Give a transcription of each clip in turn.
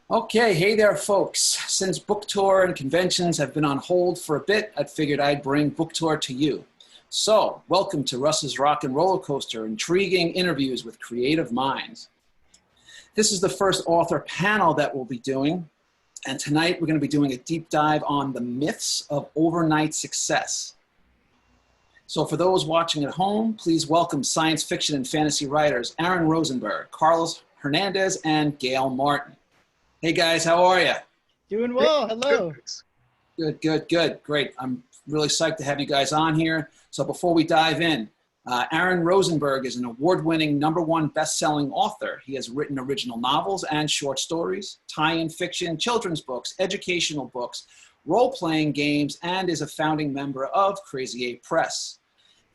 Okay, hey there, folks. Since book tour and conventions have been on hold for a bit, I figured I'd bring book tour to you. So, welcome to Russ's Rockin Rollercoaster, intriguing interviews with creative minds. This is the first author panel that we'll be doing, and tonight we're going to be doing a deep dive on the myths of overnight success. So for those watching at home, please welcome science fiction and fantasy writers Aaron Rosenberg, Carlos Hernandez, and Gail Martin. Hey guys, how are you? Doing well, hello. Good. Great. I'm really psyched to have you guys on here. So before we dive in, Aaron Rosenberg is an award-winning #1 best-selling author. He has written original novels and short stories, tie-in fiction, children's books, educational books, role-playing games, and is a founding member of Crazy 8 Press.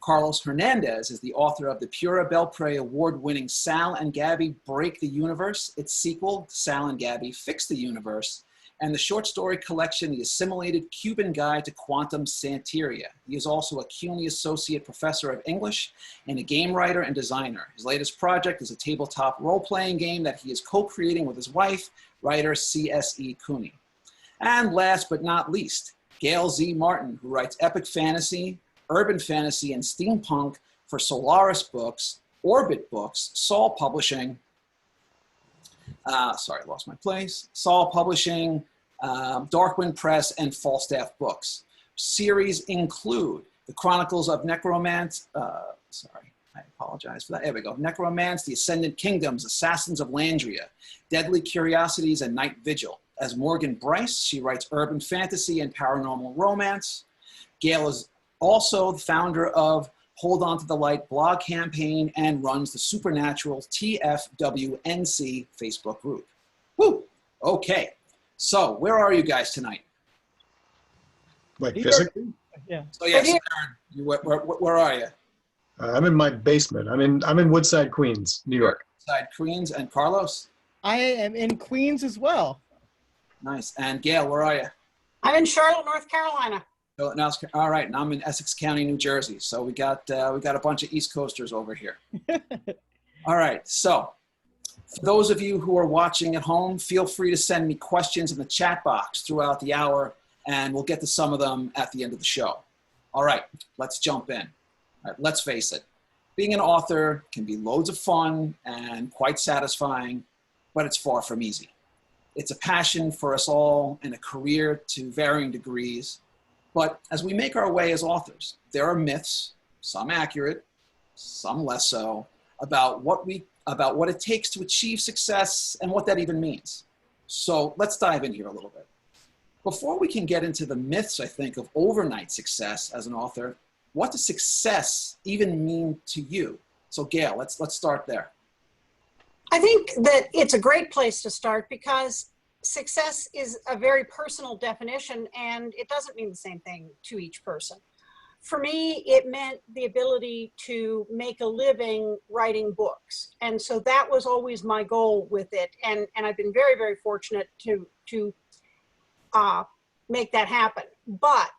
Carlos Hernandez is the author of the Pura Belpré award-winning Sal and Gabby Break the Universe, its sequel, Sal and Gabby Fix the Universe, and the short story collection, The Assimilated Cuban Guide to Quantum Santeria. He is also a CUNY Associate Professor of English and a game writer and designer. His latest project is a tabletop role-playing game that he is co-creating with his wife, writer C.S.E. Cooney. And last but not least, Gail Z. Martin, who writes epic fantasy, urban fantasy, and steampunk for Solaris Books, Orbit Books, Saul Publishing, Saul Publishing, Darkwind Press, and Falstaff Books. Series include The Chronicles of Necromance, I apologize for that. There we go. Necromance, The Ascendant Kingdoms, Assassins of Landria, Deadly Curiosities, and Night Vigil. As Morgan Bryce, she writes urban fantasy and paranormal romance. Gail is also the founder of Hold On to the Light blog campaign and runs the Supernatural TFWNC Facebook group. Woo! Okay, so where are you guys tonight? Like physically? Yeah. So yes, Aaron, where are you? I'm in my basement. I'm in Woodside, Queens, New York. Woodside, Queens, and Carlos? I am in Queens as well. Nice. And Gail, where are you? I'm in Charlotte, North Carolina. All right, and I'm in Essex County, New Jersey. So we got a bunch of East Coasters over here. All right, so for those of you who are watching at home, feel free to send me questions in the chat box throughout the hour, and we'll get to some of them at the end of the show. All right, let's jump in. All right, let's face it, being an author can be loads of fun and quite satisfying, but it's far from easy. It's a passion for us all and a career to varying degrees. But as we make our way as authors, there are myths, some accurate, some less so, about what it takes to achieve success and what that even means. So let's dive in here a little bit. Before we can get into the myths, I think, of overnight success as an author, what does success even mean to you? So Gail, let's start there. I think that it's a great place to start because success is a very personal definition and it doesn't mean the same thing to each person. For me, it meant the ability to make a living writing books. And so that was always my goal with it. And I've been very, very fortunate to make that happen. But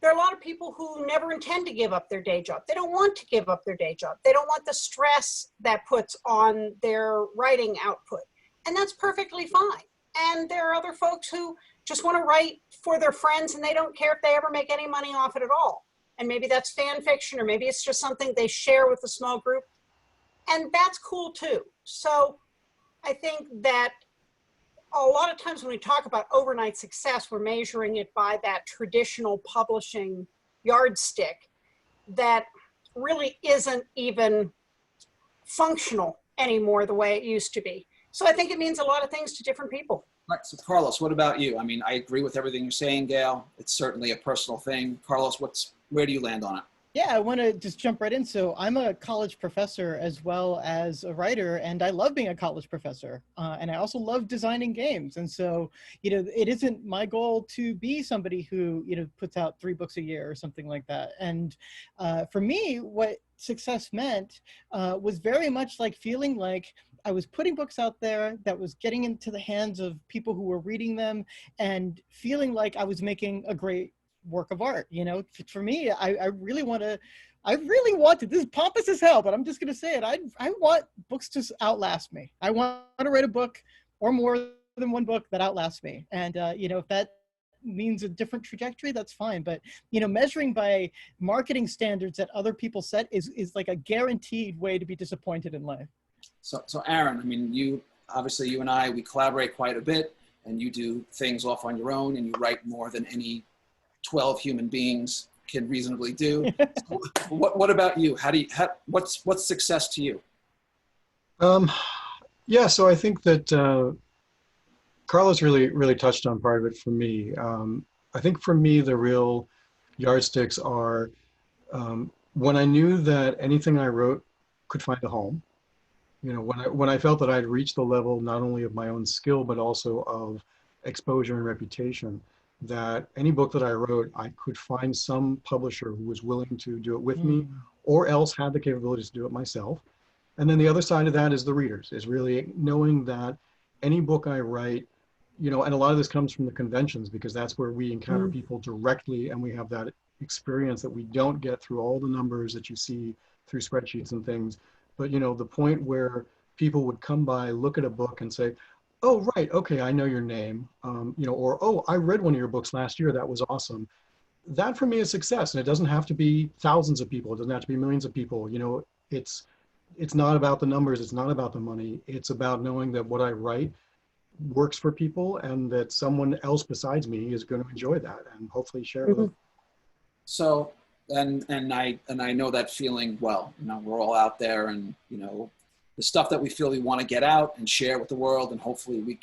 there are a lot of people who never intend to give up their day job. They don't want to give up their day job. They don't want the stress that puts on their writing output. And that's perfectly fine. And there are other folks who just want to write for their friends and they don't care if they ever make any money off it at all. And maybe that's fan fiction, or maybe it's just something they share with a small group. And that's cool too. So I think that a lot of times when we talk about overnight success, we're measuring it by that traditional publishing yardstick that really isn't even functional anymore the way it used to be. So I think it means a lot of things to different people. Right, so Carlos, what about you? I mean, I agree with everything you're saying, Gail. It's certainly a personal thing. Carlos, where do you land on it? Yeah, I want to just jump right in. So I'm a college professor as well as a writer, and I love being a college professor. And I also love designing games. And so, it isn't my goal to be somebody who, puts out 3 books a year or something like that. And for me, what success meant was very much like feeling like I was putting books out there that was getting into the hands of people who were reading them and feeling like I was making a great work of art. For me, I really wanted, this is pompous as hell, but I'm just going to say it. I want books to outlast me. I want to write a book or more than one book, that outlasts me. And, if that means a different trajectory, that's fine. But, measuring by marketing standards that other people set is like a guaranteed way to be disappointed in life. So Aaron, I mean, you and I, we collaborate quite a bit, and you do things off on your own, and you write more than any 12 human beings can reasonably do. So what about you? What's success to you? Yeah, so I think that Carlos really touched on part of it for me. I think for me, the real yardsticks are when I knew that anything I wrote could find a home. When I felt that I'd reached the level not only of my own skill, but also of exposure and reputation, that any book that I wrote, I could find some publisher who was willing to do it with me, or else had the capabilities to do it myself. And then the other side of that is the readers, is really knowing that any book I write, and a lot of this comes from the conventions, because that's where we encounter people directly, and we have that experience that we don't get through all the numbers that you see through spreadsheets and things. But, the point where people would come by, look at a book and say, oh, right, okay, I know your name, or, oh, I read one of your books last year, that was awesome. That for me is success. And it doesn't have to be thousands of people. It doesn't have to be millions of people. It's not about the numbers. It's not about the money. It's about knowing that what I write works for people, and that someone else besides me is going to enjoy that and hopefully share it with them. So, and I know that feeling well. We're all out there, and the stuff that we feel we want to get out and share with the world, and hopefully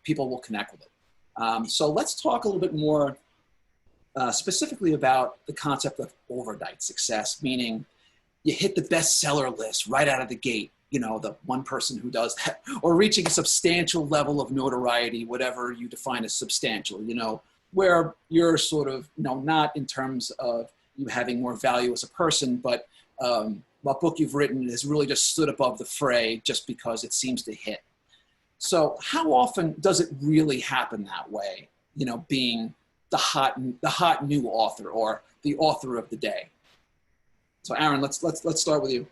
people will connect with it. So let's talk a little bit more specifically about the concept of overnight success, meaning you hit the bestseller list right out of the gate, the one person who does that, or reaching a substantial level of notoriety, whatever you define as substantial, where you're sort of, not in terms of you having more value as a person, but what book you've written has really just stood above the fray just because it seems to hit. So how often does it really happen that way, being the hot new author or the author of the day? So Aaron, let's start with you.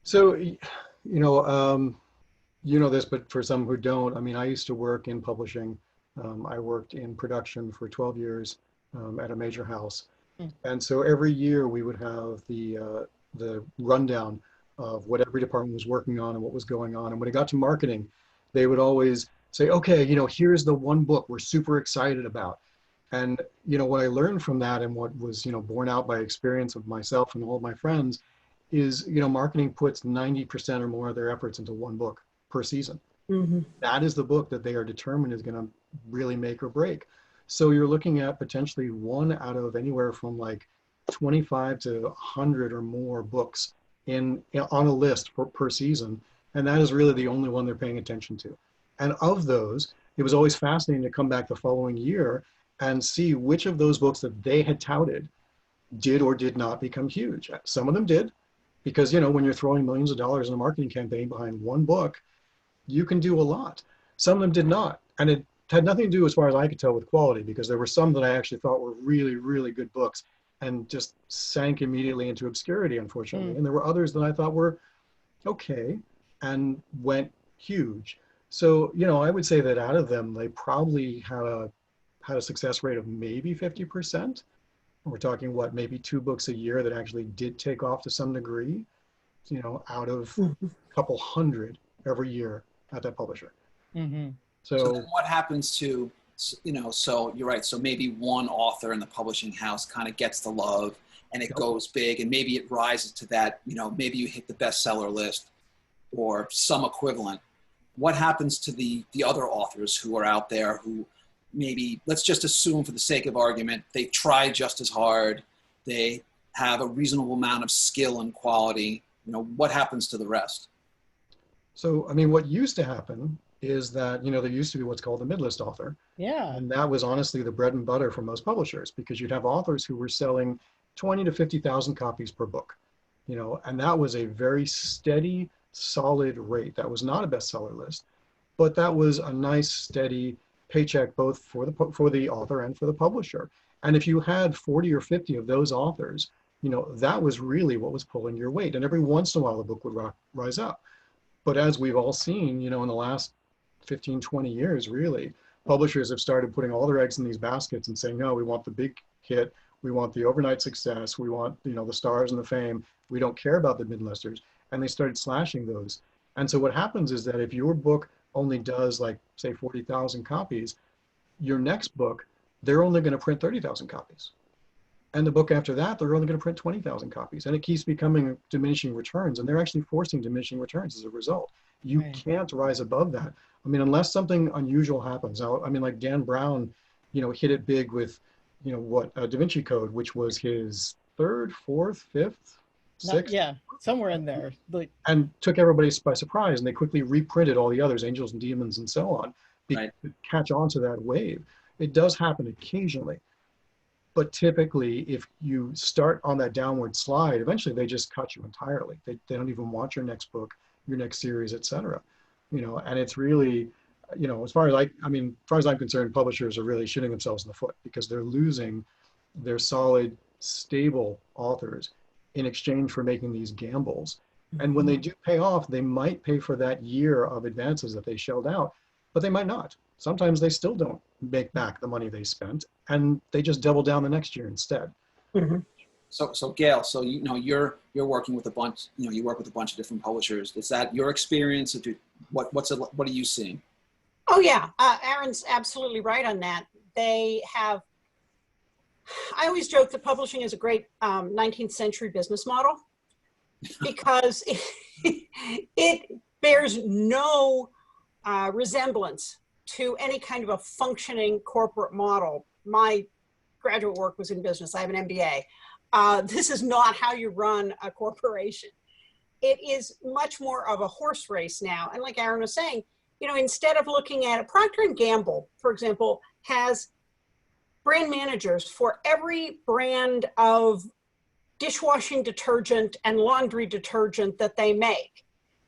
So, this, but for some who don't, I used to work in publishing. I worked in production for 12 years at a major house. And so every year we would have the rundown of what every department was working on and what was going on. And when it got to marketing, they would always say, okay, here's the one book we're super excited about. And, what I learned from that, and what was, borne out by experience of myself and all of my friends, is, marketing puts 90% or more of their efforts into one book per season. That is the book that they are determined is going to really make or break. So you're looking at potentially one out of anywhere from like 25 to 100 or more books on a list per season. And that is really the only one they're paying attention to. And of those, it was always fascinating to come back the following year and see which of those books that they had touted did or did not become huge. Some of them did, because, when you're throwing millions of dollars in a marketing campaign behind one book, you can do a lot. Some of them did not. And it had nothing to do, as far as I could tell, with quality, because there were some that I actually thought were really, really good books and just sank immediately into obscurity, unfortunately. And there were others that I thought were okay and went huge. So, I would say that out of them, they probably had a success rate of maybe 50%. We're talking, maybe 2 books a year that actually did take off to some degree, out of a couple hundred every year at that publisher. So then what happens to, so you're right. So maybe one author in the publishing house kind of gets the love and it goes big, and maybe it rises to that, maybe you hit the bestseller list or some equivalent. What happens to the other authors who are out there who maybe, let's just assume for the sake of argument, they try just as hard, they have a reasonable amount of skill and quality, what happens to the rest? So, what used to happen is that, there used to be what's called the mid-list author. Yeah. And that was honestly the bread and butter for most publishers, because you'd have authors who were selling 20 to 50,000 copies per book, and that was a very steady, solid rate. That was not a bestseller list, but that was a nice, steady paycheck both for the author and for the publisher. And if you had 40 or 50 of those authors, that was really what was pulling your weight. And every once in a while, the book would rise up. But as we've all seen, in the last 15, 20 years, really, publishers have started putting all their eggs in these baskets and saying, no, we want the big hit. We want the overnight success. We want, the stars and the fame. We don't care about the mid-listers. And they started slashing those. And so what happens is that if your book only does, like, say, 40,000 copies, your next book, they're only going to print 30,000 copies. And the book after that, they're only going to print 20,000 copies. And it keeps becoming diminishing returns. And they're actually forcing diminishing returns as a result. You can't rise above that. I mean, unless something unusual happens. Now, I mean, like Dan Brown, hit it big with, Da Vinci Code, which was his third, fourth, fifth, sixth. Yeah, somewhere in there. And took everybody by surprise. And they quickly reprinted all the others, Angels and Demons and so on, to catch on to that wave. It does happen occasionally. But typically, if you start on that downward slide, eventually they just cut you entirely. They don't even want your next book, your next series, etc. And it's really, as far as I'm concerned, publishers are really shooting themselves in the foot because they're losing their solid, stable authors in exchange for making these gambles. And when they do pay off, they might pay for that year of advances that they shelled out, but they might not. Sometimes they still don't make back the money they spent, and they just double down the next year instead. So Gail, you're working with a bunch. You work with a bunch of different publishers. Is that your experience? What are you seeing? Oh yeah, Aaron's absolutely right on that. They have. I always joke that publishing is a great 19th century business model because it bears no resemblance to any kind of a functioning corporate model. My graduate work was in business. I have an MBA. This is not how you run a corporation. It is much more of a horse race now. And like Aaron was saying, instead of looking at it, Procter & Gamble, for example, has brand managers for every brand of dishwashing detergent and laundry detergent that they make.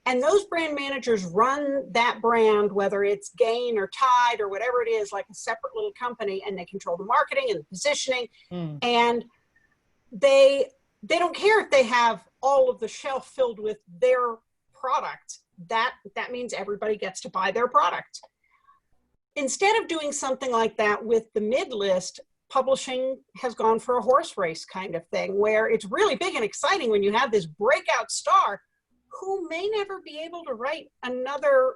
And those brand managers run that brand, whether it's Gain or Tide or whatever it is, like a separate little company, and they control the marketing and the positioning. And they don't care if they have all of the shelf filled with their product. That means everybody gets to buy their product. Instead of doing something like that with the mid-list, publishing has gone for a horse race kind of thing, where it's really big and exciting when you have this breakout star who may never be able to write another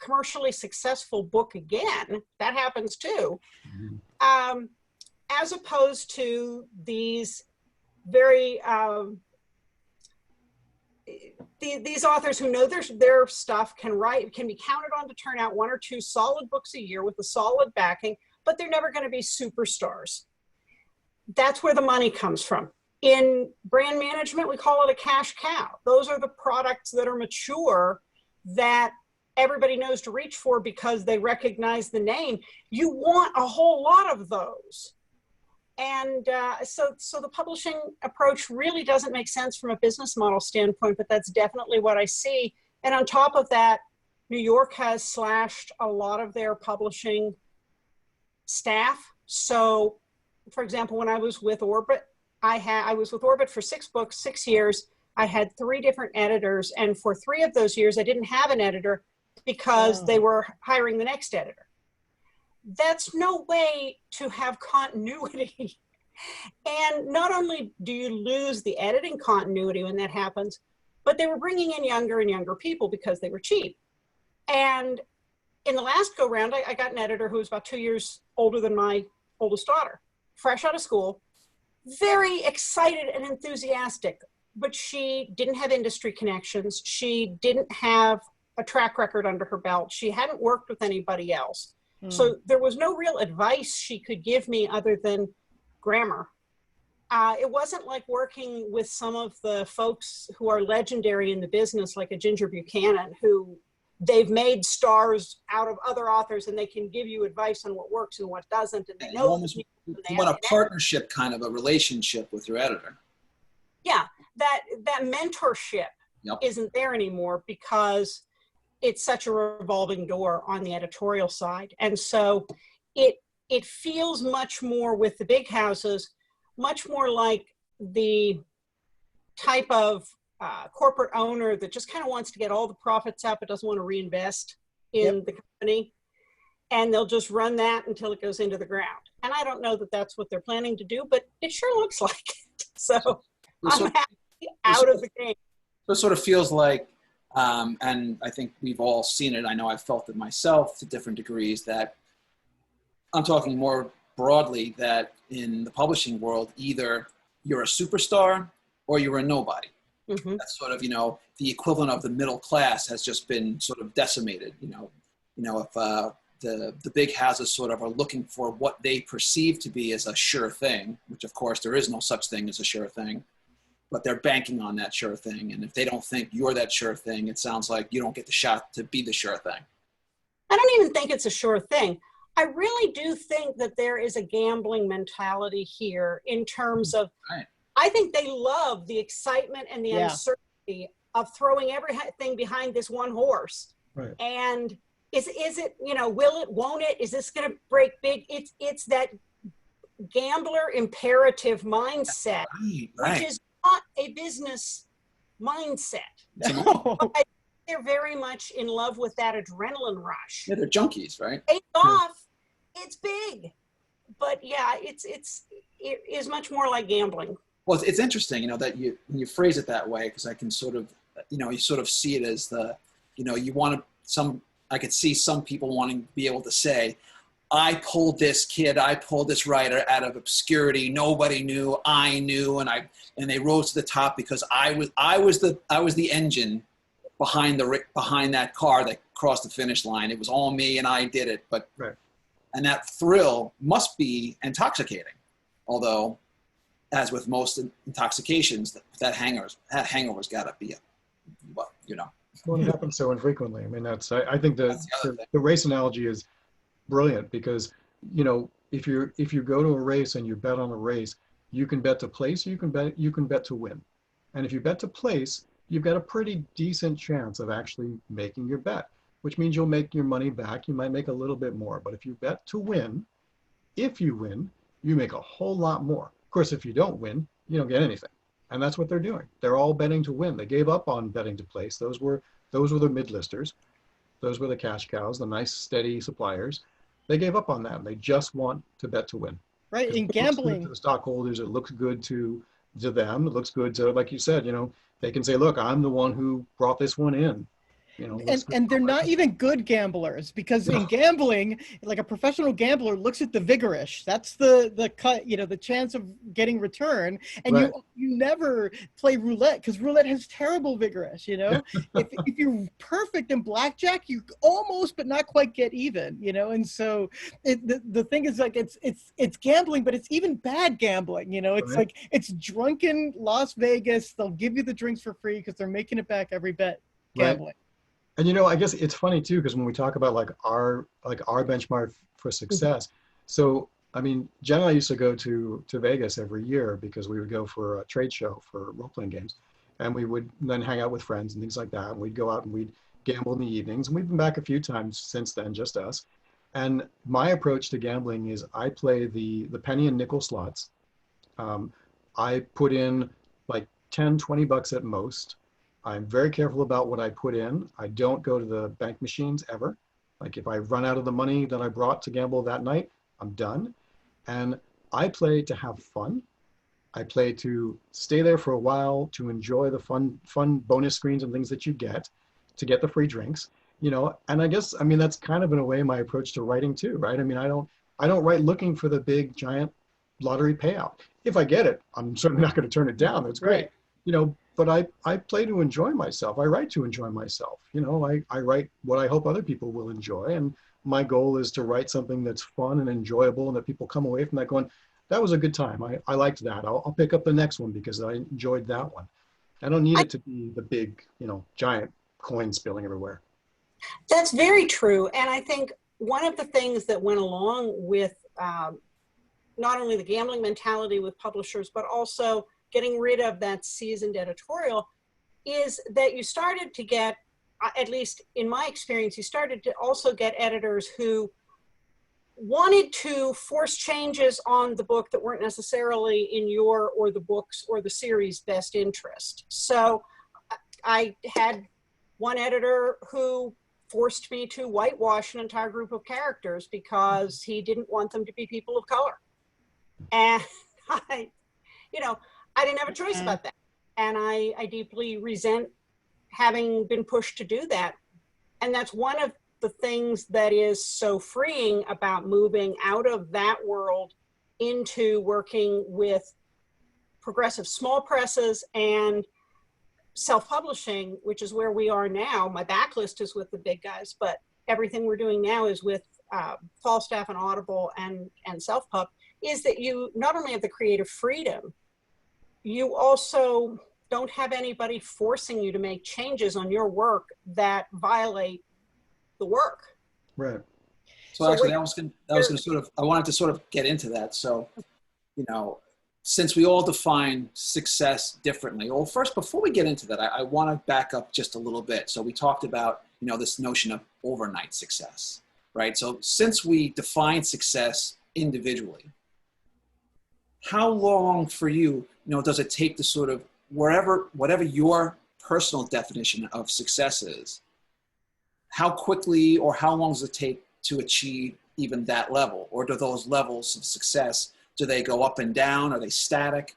commercially successful book again. That happens too. As opposed to these very, these authors who know their stuff, can be counted on to turn out 1 or 2 solid books a year with a solid backing, but they're never going to be superstars. That's where the money comes from. In brand management, we call it a cash cow. Those are the products that are mature that everybody knows to reach for because they recognize the name. You want a whole lot of those. And so the publishing approach really doesn't make sense from a business model standpoint, but that's definitely what I see. And on top of that, New York has slashed a lot of their publishing staff. So, for example, when I was with Orbit, I was with Orbit for 6 books, 6 years. I had 3 different editors. And for 3 of those years, I didn't have an editor because they were hiring the next editor. That's no way to have continuity. And not only do you lose the editing continuity when that happens, but they were bringing in younger and younger people because they were cheap. And in the last go round, I got an editor who was about 2 years older than my oldest daughter, fresh out of school, very excited and enthusiastic, but she didn't have industry connections. She didn't have a track record under her belt. She hadn't worked with anybody else. So there was no real advice she could give me other than grammar. It wasn't like working with some of the folks who are legendary in the business, like a Ginger Buchanan, who they've made stars out of other authors and they can give you advice on what works and what doesn't. And they know you want a partnership kind of a relationship with your editor. Yeah, that mentorship isn't there anymore because it's such a revolving door on the editorial side. And so it feels much more with the big houses, much more like the type of corporate owner that just kind of wants to get all the profits out but doesn't want to reinvest. in the company, and they'll just run that until it goes into the ground. And I don't know that that's what they're planning to do, but it sure looks like it. So I'm happy out of the game. So it sort of feels like, and I think we've all seen it, I know I've felt it myself to different degrees, that I'm talking more broadly, that in the publishing world, either you're a superstar or you're a nobody. Mm-hmm. That's sort of, you know, the equivalent of the middle class has just been sort of decimated. You know, if the big houses sort of are looking for what they perceive to be as a sure thing, which of course there is no such thing as a sure thing, but they're banking on that sure thing. And if they don't think you're that sure thing, it sounds like you don't get the shot to be the sure thing. I don't even think it's a sure thing. I really do think that there is a gambling mentality here in terms of, right. I think they love the excitement and the uncertainty of throwing everything behind this one horse. Right. And is it, you know, will it, won't it? Is this going to break big? It's that gambler imperative mindset, right. Which is not a business mindset. No. They're very much in love with that adrenaline rush. Yeah, they're junkies, right? Take off, it's big. But yeah, it is much more like gambling. Well, it's interesting, you know, that when you phrase it that way, because I can sort of, you know, you sort of see it as the, you know, you want to, I could see some people wanting to be able to say, I pulled this kid, I pulled this writer out of obscurity. Nobody knew, I knew, and they rose to the top because I was the engine behind that car that crossed the finish line. It was all me and I did it. But right. And that thrill must be intoxicating. Although, as with most intoxications, that hangover's got to be well, you know. Well, it happens so infrequently. I mean, I think the race analogy is brilliant because, you know, if you go to a race and you bet on a race, you can bet to place, you can bet to win. And if you bet to place, you've got a pretty decent chance of actually making your bet, which means you'll make your money back. You might make a little bit more, but if you bet to win, if you win, you make a whole lot more. Of course, if you don't win, you don't get anything. And that's what they're doing. They're all betting to win. They gave up on betting to place. Those were the mid-listers. Those were the cash cows, the nice, steady suppliers. They gave up on that. They just want to bet to win. Right, in gambling. To the stockholders, it looks good to them. It looks good to, like you said, you know, they can say, look, I'm the one who brought this one in. You know, and they're not even good gamblers because in gambling, like a professional gambler looks at the vigorish. That's the cut, you know, the chance of getting return. And right. you never play roulette because roulette has terrible vigorish, you know. if you're perfect in blackjack, you almost but not quite get even, you know. And so the thing is like it's gambling, but it's even bad gambling, you know. It's right. Like it's drunken Las Vegas. They'll give you the drinks for free because they're making it back every bet gambling. Right. And you know, I guess it's funny too, because when we talk about like our benchmark for success, so I mean, Jen and I used to go to Vegas every year because we would go for a trade show for role-playing games, and we would then hang out with friends and things like that. And we'd go out and we'd gamble in the evenings, and we've been back a few times since then, just us. And my approach to gambling is I play the penny and nickel slots. I put in like 10, 20 bucks at most. I'm very careful about what I put in. I don't go to the bank machines ever. Like if I run out of the money that I brought to gamble that night, I'm done. And I play to have fun. I play to stay there for a while, to enjoy the fun bonus screens and things that you get, to get the free drinks, you know. And I guess, I mean, that's kind of in a way my approach to writing too, right? I mean, I don't write looking for the big giant lottery payout. If I get it, I'm certainly not going to turn it down. That's great, right. You know. But I play to enjoy myself. I write to enjoy myself. You know, I write what I hope other people will enjoy. And my goal is to write something that's fun and enjoyable and that people come away from that going, that was a good time. I liked that. I'll pick up the next one because I enjoyed that one. I don't need it to be the big, you know, giant coin spilling everywhere. That's very true. And I think one of the things that went along with not only the gambling mentality with publishers, but also getting rid of that seasoned editorial is that you started to get, at least in my experience, you started to also get editors who wanted to force changes on the book that weren't necessarily in your or the book's or the series' best interest. So I had one editor who forced me to whitewash an entire group of characters because he didn't want them to be people of color. And I didn't have a choice about that. And I deeply resent having been pushed to do that. And that's one of the things that is so freeing about moving out of that world into working with progressive small presses and self-publishing, which is where we are now. My backlist is with the big guys, but everything we're doing now is with Falstaff and Audible and self-pub, is that you not only have the creative freedom, you also don't have anybody forcing you to make changes on your work that violate the work. Right. So actually, I wanted to sort of get into that. So, since we all define success differently, well, first, before we get into that, I want to back up just a little bit. So we talked about, this notion of overnight success, right? So since we define success individually, how long for you, does it take to sort of whatever your personal definition of success is, how quickly or how long does it take to achieve even that level? Or do those levels of success, do they go up and down? Are they static?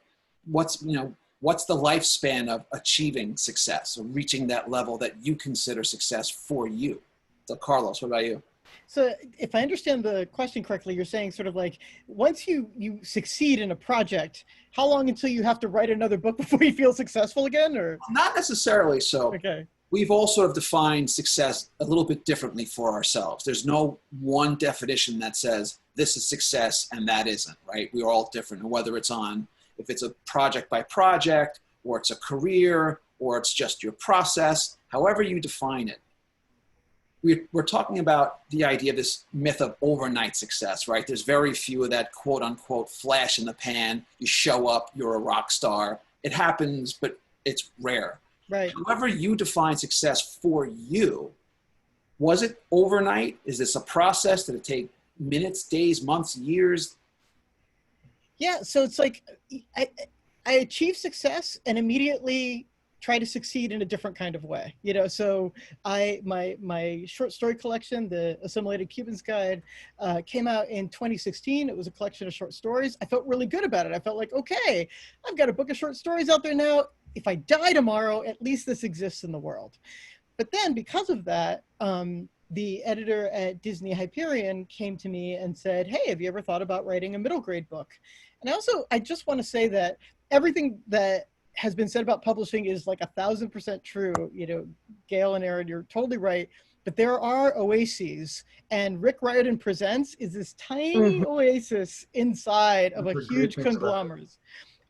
What's the lifespan of achieving success or reaching that level that you consider success for you? So Carlos, what about you? So if I understand the question correctly, you're saying sort of like, once you succeed in a project, how long until you have to write another book before you feel successful again? Or not necessarily. So okay. We've all sort of defined success a little bit differently for ourselves. There's no one definition that says this is success and that isn't, right? We are all different. And whether it's if it's a project by project, or it's a career, or it's just your process, however you define it. We're talking about the idea of this myth of overnight success, right? There's very few of that quote unquote flash in the pan. You show up, you're a rock star. It happens, but it's rare. Right. However you define success for you, was it overnight? Is this a process? Did it take minutes, days, months, years? Yeah, so it's like I achieve success and immediately try to succeed in a different kind of way. So my short story collection, the Assimilated Cubans Guide, came out in 2016. It was a collection of short stories. I felt really good about it. I felt like, okay, I've got a book of short stories out there now. If I die tomorrow, at least this exists in the world. But then because of that, the editor at Disney Hyperion came to me and said, hey, have you ever thought about writing a middle grade book? And I just want to say that everything that has been said about publishing is like 1,000% true. Gail and Aaron, you're totally right. But there are oases, and Rick Riordan Presents is this tiny oasis inside of a huge conglomerate.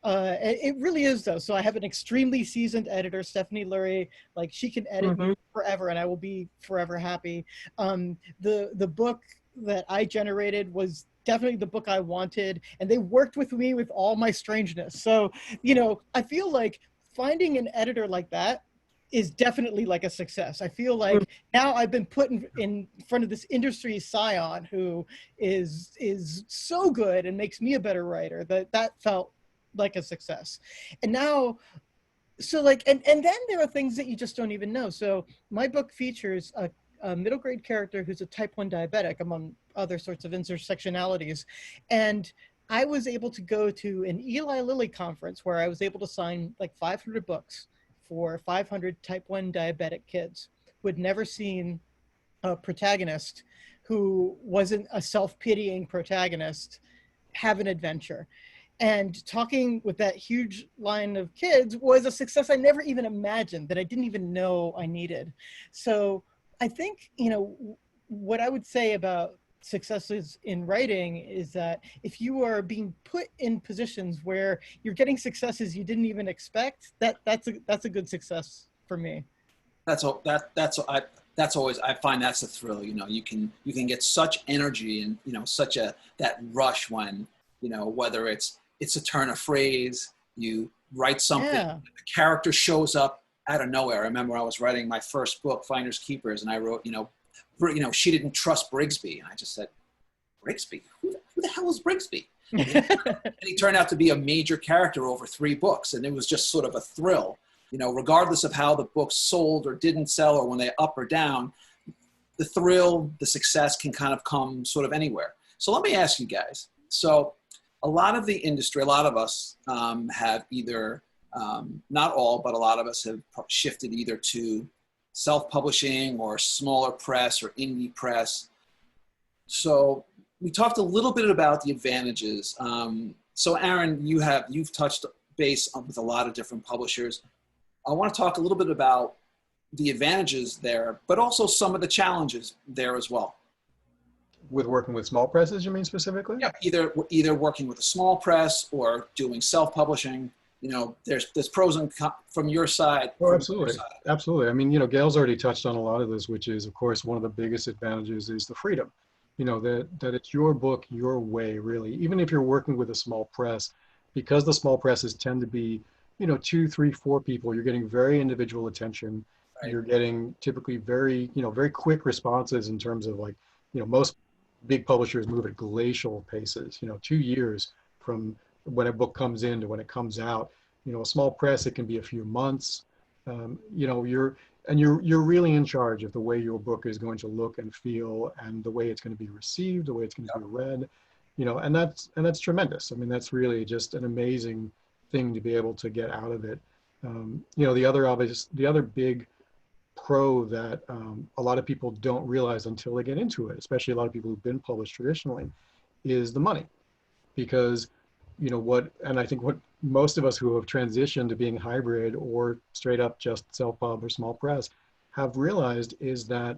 It really is, though. So I have an extremely seasoned editor, Stephanie Lurie. Like, she can edit me forever, and I will be forever happy. The book that I generated was definitely the book I wanted, and they worked with me with all my strangeness. So, I feel like finding an editor like that is definitely like a success. I feel like now I've been put in front of this industry scion who is so good and makes me a better writer. That felt like a success. And now, so like, and then there are things that you just don't even know. So my book features a middle grade character who's a type 1 diabetic, among other sorts of intersectionalities. And I was able to go to an Eli Lilly conference where I was able to sign like 500 books for 500 type 1 diabetic kids who had never seen a protagonist who wasn't a self-pitying protagonist have an adventure. And talking with that huge line of kids was a success I never even imagined, that I didn't even know I needed. So I think, what I would say about successes in writing is that if you are being put in positions where you're getting successes you didn't even expect, that's a good success for me. That's always, I find that's a thrill. You can get such energy and that rush when whether it's a turn of phrase, you write something, a character shows up out of nowhere. I remember I was writing my first book, Finders Keepers, and I wrote, she didn't trust Brigsby. And I just said, Brigsby? Who the hell is Brigsby? And he turned out to be a major character over 3 books. And it was just sort of a thrill, regardless of how the book sold or didn't sell or when they up or down. the thrill, the success can kind of come sort of anywhere. So let me ask you guys. So a lot of the industry, a lot of us have either, not all, but a lot of us have shifted either to self-publishing or smaller press or indie press. So we talked a little bit about the advantages. So Aaron, you've touched base with a lot of different publishers. I want to talk a little bit about the advantages there, but also some of the challenges there as well. With working with small presses, you mean specifically? Yeah, either working with a small press or doing self-publishing. You know, there's pros and cons from your side. Oh, absolutely. Absolutely. I mean, you know, Gail's already touched on a lot of this, which is, of course, one of the biggest advantages is the freedom. You know, that it's your book, your way, really. Even if you're working with a small press, because the small presses tend to be, you know, 2, 3, 4 people, you're getting very individual attention. Right. You're getting typically very, you know, very quick responses in terms of, like, you know, most big publishers move at glacial paces, you know, 2 years from when a book comes in to when it comes out. You know, a small press, it can be a few months. You know, you're really in charge of the way your book is going to look and feel, and the way it's going to be received, the way it's going to be read, you know, and that's tremendous. I mean, that's really just an amazing thing to be able to get out of it. You know, the other big pro that a lot of people don't realize until they get into it, especially a lot of people who've been published traditionally, is the money. Because, you know, and I think what most of us who have transitioned to being hybrid or straight up just self-pub or small press have realized is that,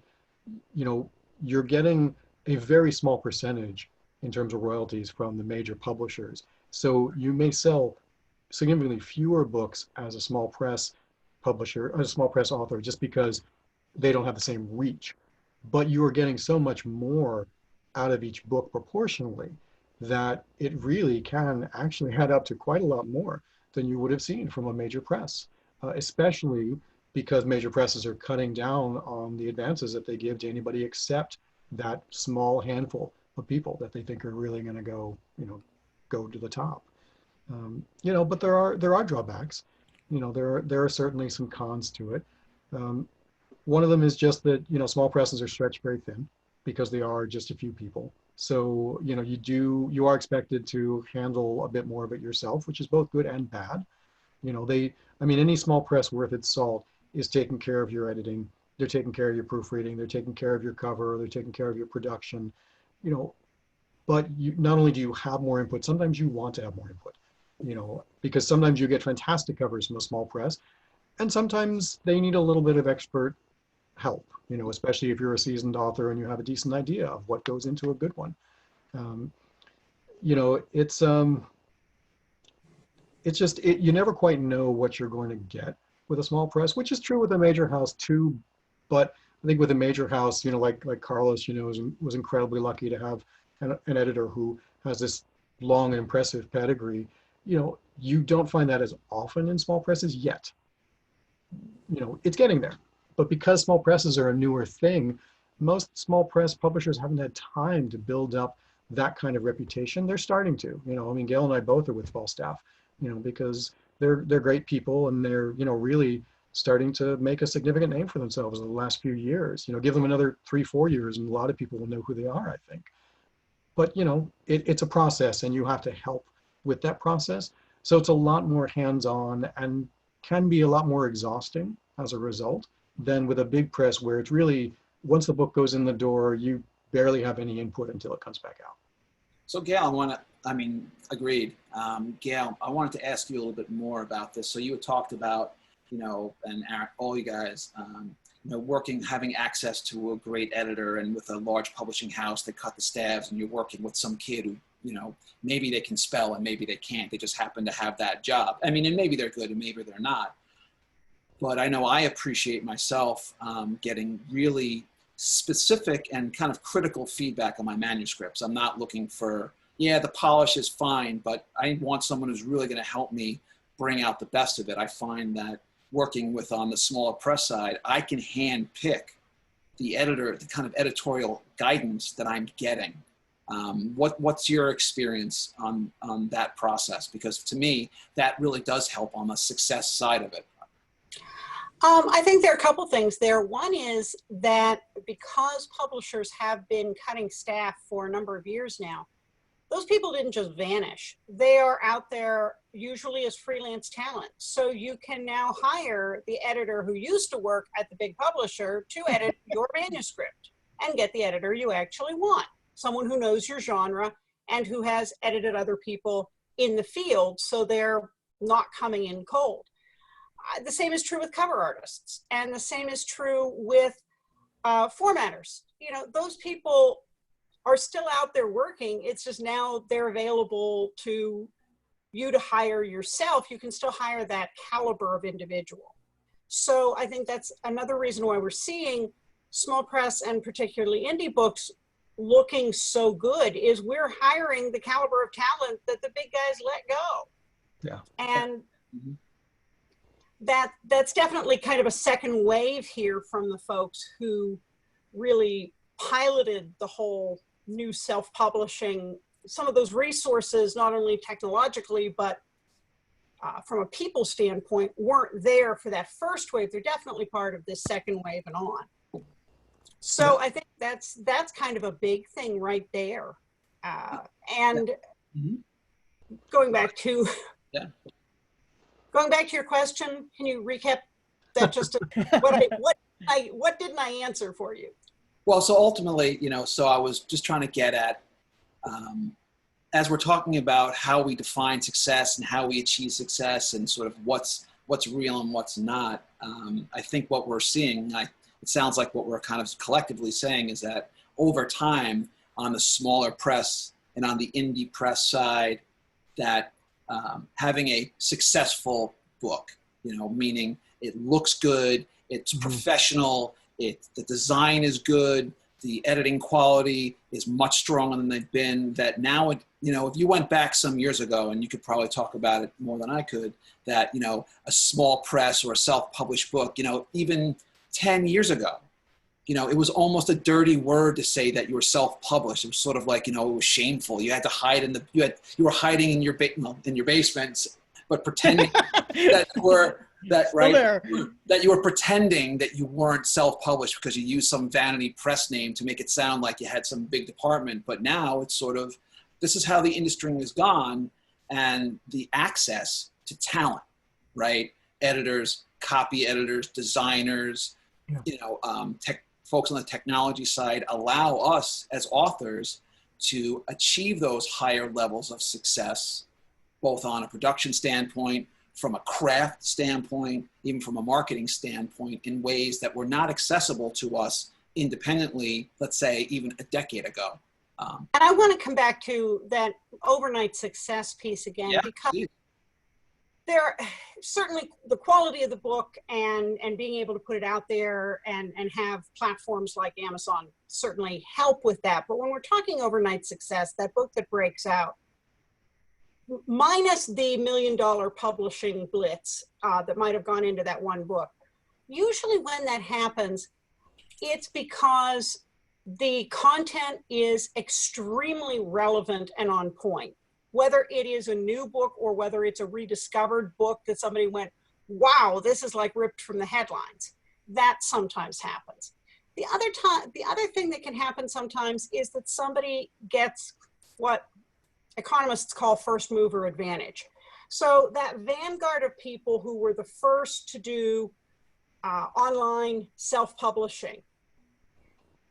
you know, you're getting a very small percentage in terms of royalties from the major publishers. So you may sell significantly fewer books as a small press publisher, or a small press author, just because they don't have the same reach. But you are getting so much more out of each book proportionally that it really can actually add up to quite a lot more than you would have seen from a major press, especially because major presses are cutting down on the advances that they give to anybody except that small handful of people that they think are really going to go, you know, go to the top. You know, but there are drawbacks. You know, there are certainly some cons to it. One of them is just that, you know, small presses are stretched very thin because they are just a few people. So, you know, you are expected to handle a bit more of it yourself, which is both good and bad. You know, I mean, any small press worth its salt is taking care of your editing. They're taking care of your proofreading. They're taking care of your cover. They're taking care of your production, you know, but not only do you have more input, sometimes you want to have more input, you know, because sometimes you get fantastic covers from a small press, and sometimes they need a little bit of expert help, you know, especially if you're a seasoned author and you have a decent idea of what goes into a good one. You know, it's just, you never quite know what you're going to get with a small press, which is true with a major house too. But I think with a major house, you know, like Carlos, you know, was incredibly lucky to have an editor who has this long and impressive pedigree. You know, you don't find that as often in small presses yet. You know, it's getting there. But because small presses are a newer thing, most small press publishers haven't had time to build up that kind of reputation. They're starting to, you know, I mean, Gail and I both are with Falstaff, you know, because they're great people, and they're, you know, really starting to make a significant name for themselves in the last few years. You know, give them another 3-4 years and a lot of people will know who they are, I think. But, you know, it's a process, and you have to help with that process. So it's a lot more hands-on and can be a lot more exhausting as a result than with a big press, where it's really, once the book goes in the door, you barely have any input until it comes back out. So Gail, agreed. Gail, I wanted to ask you a little bit more about this. So you had talked about, you know, and Aaron, all you guys, you know, having access to a great editor, and with a large publishing house that cut the staffs, and you're working with some kid who, you know, maybe they can spell and maybe they can't. They just happen to have that job. I mean, and maybe they're good and maybe they're not. But I know I appreciate myself getting really specific and kind of critical feedback on my manuscripts. I'm not looking for, yeah, the polish is fine, but I want someone who's really going to help me bring out the best of it. I find that working with on the smaller press side, I can hand pick the editor, the kind of editorial guidance that I'm getting. What's your experience on that process? Because to me, that really does help on the success side of it. I think there are a couple things there. One is that because publishers have been cutting staff for a number of years now, those people didn't just vanish. They are out there usually as freelance talent. So you can now hire the editor who used to work at the big publisher to edit your manuscript and get the editor you actually want. Someone who knows your genre and who has edited other people in the field, so they're not coming in cold. The same is true with cover artists, and the same is true with formatters. You know, those people are still out there working. It's just now they're available to you to hire yourself. You can still hire that caliber of individual. So I think that's another reason why we're seeing small press and particularly indie books looking so good, is we're hiring the caliber of talent that the big guys let go. Yeah. And that's definitely kind of a second wave here from the folks who really piloted the whole new self-publishing. Some of those resources, not only technologically, but from a people standpoint, weren't there for that first wave. They're definitely part of this second wave and on. So I think that's kind of a big thing right there. And going back to your question, can you recap that just what didn't I answer for you? Well, so ultimately, you know, so I was just trying to get at, as we're talking about how we define success and how we achieve success and sort of what's real and what's not, I think what we're seeing, it sounds like what we're kind of collectively saying is that over time on the smaller press and on the indie press side, that having a successful book, you know, meaning it looks good, it's professional, the design is good, the editing quality is much stronger than they've been, that now, you know, if you went back some years ago, and you could probably talk about it more than I could, that, you know, a small press or a self-published book, you know, even 10 years ago, you know, it was almost a dirty word to say that you were self-published. It was sort of like, you know, it was shameful. You had to hide you were hiding in your basements, but pretending that you were that you were pretending that you weren't self-published because you used some vanity press name to make it sound like you had some big department. But now it's sort of, this is how the industry has gone, and the access to talent, right? Editors, copy editors, designers, you know, folks on the technology side allow us as authors to achieve those higher levels of success, both on a production standpoint, from a craft standpoint, even from a marketing standpoint, in ways that were not accessible to us independently, let's say, even a decade ago. And I want to come back to that overnight success piece again, because there certainly the quality of the book and being able to put it out there and have platforms like Amazon certainly help with that. But when we're talking overnight success, that book that breaks out, minus the $1 million publishing blitz that might have gone into that one book, usually when that happens, it's because the content is extremely relevant and on point. Whether it is a new book or whether it's a rediscovered book that somebody went, wow, this is like ripped from the headlines. That sometimes happens. The other thing that can happen sometimes is that somebody gets what economists call first mover advantage. So that vanguard of people who were the first to do online self-publishing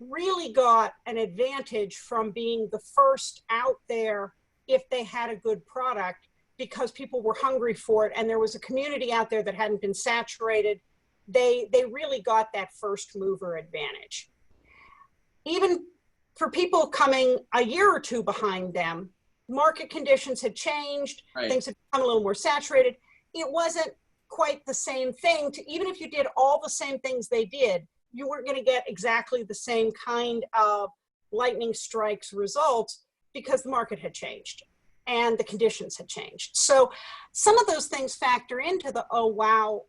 really got an advantage from being the first out there if they had a good product, because people were hungry for it and there was a community out there that hadn't been saturated. They really got that first mover advantage. Even for people coming a year or two behind them, market conditions had changed, things had become a little more saturated. It wasn't quite the same thing even if you did all the same things they did, you weren't going to get exactly the same kind of lightning strikes results, because the market had changed and the conditions had changed. So some of those things factor into the, oh, wow,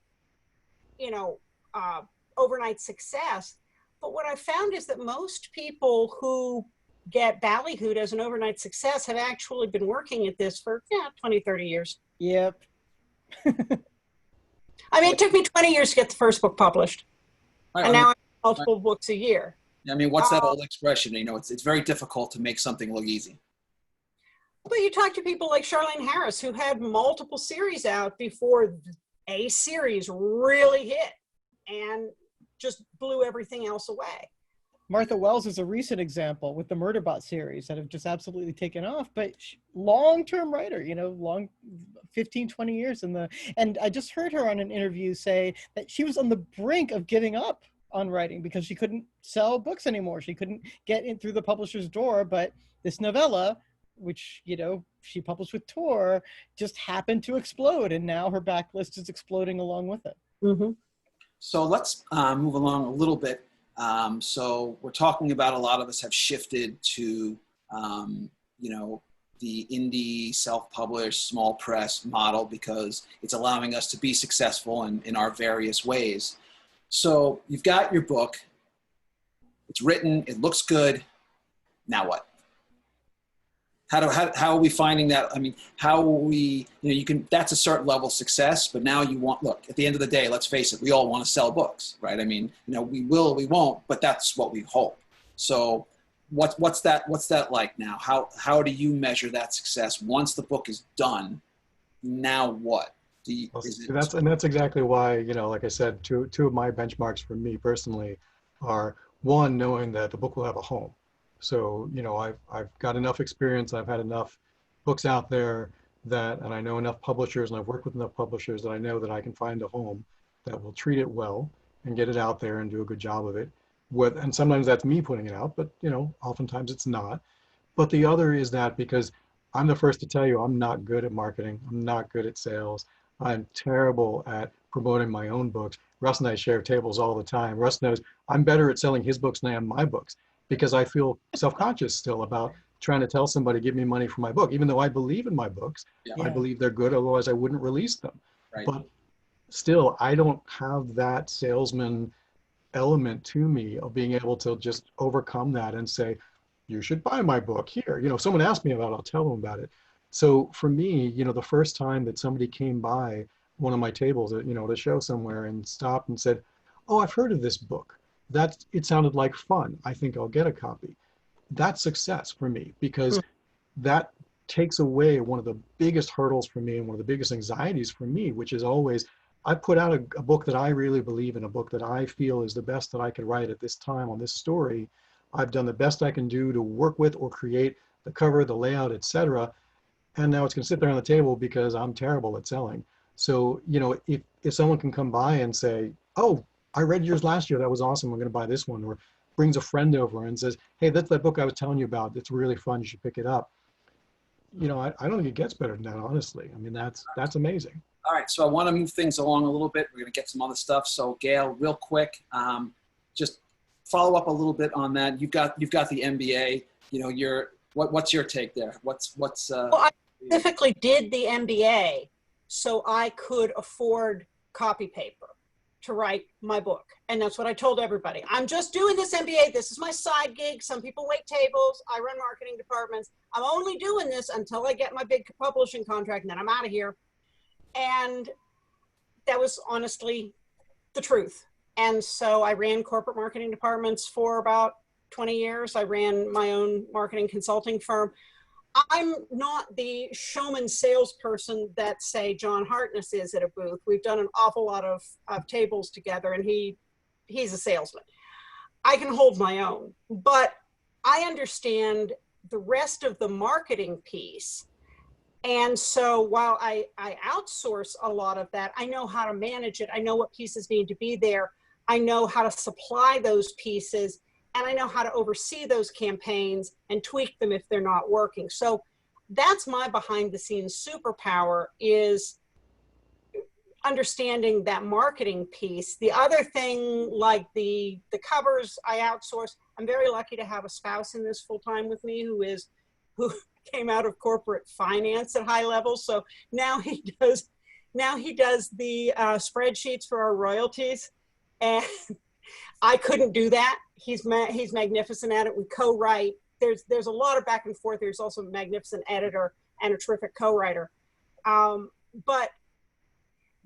you know, overnight success. But what I found is that most people who get ballyhooed as an overnight success have actually been working at this for 20, 30 years. Yep. I mean, it took me 20 years to get the first book published. Right, And now I have multiple books a year. I mean, what's that old expression? You know, it's very difficult to make something look easy. But you talk to people like Charlene Harris, who had multiple series out before a series really hit and just blew everything else away. Martha Wells is a recent example with the Murderbot series that have just absolutely taken off, but long-term writer, you know, long 15, 20 years and I just heard her on an interview say that she was on the brink of giving up on writing because she couldn't sell books anymore. She couldn't get in through the publisher's door, but this novella, which, you know, she published with Tor, just happened to explode, and now her backlist is exploding along with it. Mm-hmm. So let's move along a little bit. So we're talking about a lot of us have shifted to, you know, the indie, self-published, small press model because it's allowing us to be successful in our various ways. So you've got your book, it's written, it looks good, now what? How are we finding that? I mean, how are we, you know, you can, that's a certain level of success, but now you want, look, at the end of the day, let's face it, we all want to sell books, right? I mean, you know, we will, we won't, but that's what we hope. So what's that like now? How do you measure that success once the book is done? Now what? That's exactly why, you know, like I said, two of my benchmarks for me personally are, one, knowing that the book will have a home. So, you know, I've got enough experience, I've had enough books out there that, and I know enough publishers and I've worked with enough publishers that I know that I can find a home that will treat it well and get it out there and do a good job of it. And sometimes that's me putting it out, but, you know, oftentimes it's not. But the other is that because I'm the first to tell you, I'm not good at marketing. I'm not good at sales. I'm terrible at promoting my own books. Russ and I share tables all the time. Russ knows I'm better at selling his books than I am my books because I feel self-conscious still about trying to tell somebody, give me money for my book, even though I believe in my books. Yeah. I believe they're good, otherwise I wouldn't release them. Right. But still, I don't have that salesman element to me of being able to just overcome that and say, you should buy my book here. You know, if someone asks me about it, I'll tell them about it. So for me, you know, the first time that somebody came by one of my tables, you know, at a show somewhere and stopped and said, oh, I've heard of this book. It sounded like fun. I think I'll get a copy. That's success for me because that takes away one of the biggest hurdles for me and one of the biggest anxieties for me, which is always, I put out a book that I really believe in, a book that I feel is the best that I could write at this time on this story. I've done the best I can do to work with or create the cover, the layout, etc. And now it's going to sit there on the table because I'm terrible at selling. So, you know, if someone can come by and say, oh, I read yours last year, that was awesome, I'm going to buy this one, or brings a friend over and says, hey, that's that book I was telling you about, it's really fun, you should pick it up. You know, I don't think it gets better than that, honestly. I mean, that's amazing. All right, so I want to move things along a little bit. We're going to get some other stuff. So Gail, real quick, just follow up a little bit on that. You've got the MBA. You know, what's your take there? Well, I specifically did the MBA so I could afford copy paper to write my book. And that's what I told everybody. I'm just doing this MBA. This is my side gig. Some people wait tables. I run marketing departments. I'm only doing this until I get my big publishing contract and then I'm out of here. And that was honestly the truth. And so I ran corporate marketing departments for about 20 years. I ran my own marketing consulting firm. I'm not the showman salesperson that, say, John Hartness is at a booth. We've done an awful lot of tables together, and he's a salesman. I can hold my own, but I understand the rest of the marketing piece. And so while I outsource a lot of that, I know how to manage it. I know what pieces need to be there. I know how to supply those pieces. And I know how to oversee those campaigns and tweak them if they're not working. So that's my behind the scenes superpower, is understanding that marketing piece. The other thing, like the covers, I outsource. I'm very lucky to have a spouse in this full time with me who came out of corporate finance at high levels. So now he does the spreadsheets for our royalties. And I couldn't do that. He's magnificent at it. We co-write. There's a lot of back and forth. There's also a magnificent editor and a terrific co-writer. But